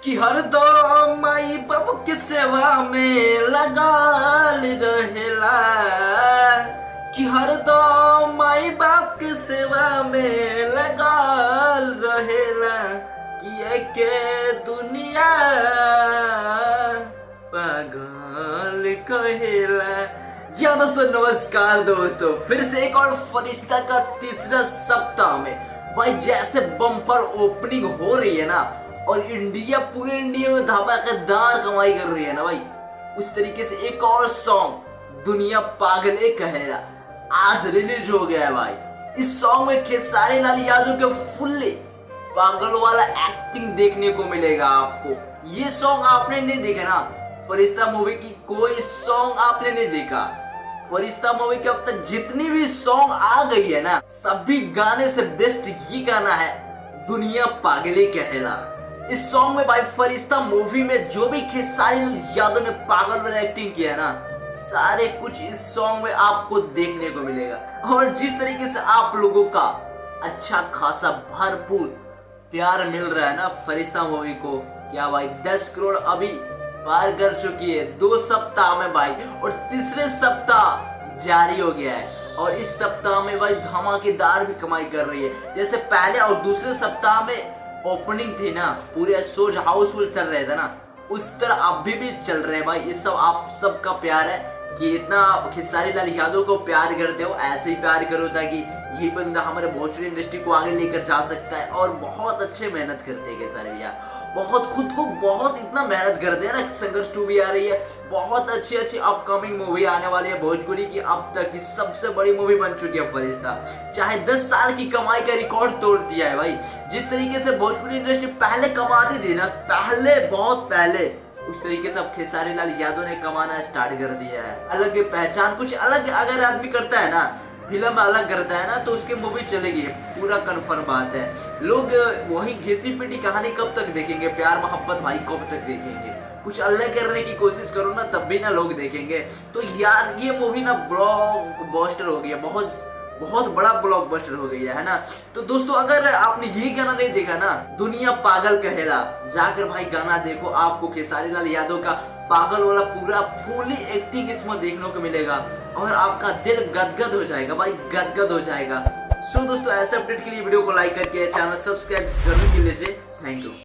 कि हरदम माई बाप के सेवा में लगाल रहेला, कि हरदम माई बाप के सेवा में लगाल रहेला, कि एके दुनिया पागल कहेला। जी हाँ दोस्तों, नमस्कार दोस्तों, फिर से एक और फरिश्ता का तीसरा सप्ताह में भाई जैसे बम्पर ओपनिंग हो रही है ना, और पूरे इंडिया में धमाकेदार कमाई कर रही है ना भाई, उस तरीके से एक और सॉन्ग दुनिया पागल कहेला आज रिलीज हो गया है भाई। इस सॉन्ग में खेसारी लाल यादव के फुल्ली पागल वाला एक्टिंग देखने को मिलेगा आपको। ये सॉन्ग आपने नहीं देखा ना, फरिश्ता मूवी की कोई सॉन्ग आपने नहीं देखा। फरिश्ता मूवी के अब तक जितनी भी सॉन्ग आ गई है ना, सभी गाने से बेस्ट ये गाना है दुनिया पागले कहेला। इस सॉन्ग में भाई फरिश्ता मूवी में जो भी खेसारी यादव ने पागल वाला एक्टिंग किया है ना, सारे कुछ इस सॉन्ग में आपको देखने को मिलेगा। और जिस तरीके से आप लोगों का अच्छा खासा भरपूर प्यार मिल रहा है ना फरिश्ता मूवी को, क्या भाई 10 करोड़ अभी पार कर चुकी है 2 सप्ताह में भाई, और तीसरे सप्ताह जारी हो गया है। और इस सप्ताह में भाई धमाकेदार भी कमाई कर रही है। जैसे पहले और दूसरे सप्ताह में ओपनिंग थी ना, पूरे शोज हाउसफुल चल रहे थे ना, उस तरह अभी भी चल रहे हैं भाई। ये सब आप सबका प्यार है कि इतना खेसारी लाल यादव को प्यार करते हो, ऐसे ही प्यार करो ताकि यही बंदा हमारे भोजपुरी इंडस्ट्री को आगे लेकर जा सकता है। और बहुत अच्छे मेहनत करते हैं खेसारी भैया, बहुत खुद को बहुत इतना मेहनत करते हैं ना। संघर्ष 2 भी आ रही है, बहुत अच्छी अच्छी अपकमिंग मूवी आने वाली है भोजपुरी की। अब तक की सबसे बड़ी मूवी बन चुकी है फरिश्ता, चाहे 10 साल की कमाई का रिकॉर्ड तोड़ दिया है भाई। जिस तरीके से भोजपुरी इंडस्ट्री पहले कमाती थी ना, पहले बहुत पहले, उस तरीके से अब खेसारी लाल यादव ने कमाना स्टार्ट कर दिया है। अलग पहचान, कुछ अलग अगर आदमी करता है ना, फिल्म अलग करता है ना, तो उसकी मूवी चलेगी, पूरा कंफर्म बात है। लोग वही घिसी पिटी कहानी कब तक देखेंगे, प्यार मोहब्बत भाई कब तक देखेंगे। कुछ अलग करने की कोशिश करो ना, तब भी ना लोग देखेंगे। तो यार ये मूवी ना ब्लॉकबस्टर हो गई है, बहुत बड़ा ब्लॉकबस्टर हो गई है ना। तो दोस्तों अगर आपने ये गाना नहीं देखा ना, दुनिया पागल कहेला, जाकर भाई गाना देखो। आपको खेसारी लाल यादव का पागल वाला पूरा फुली एक्टिंग इसमें देखने को मिलेगा, और आपका दिल गदगद हो जाएगा भाई, गदगद हो जाएगा। सो दोस्तों ऐसे अपडेट के लिए वीडियो को लाइक करके चैनल सब्सक्राइब जरूर कर लीजिए। Thank you.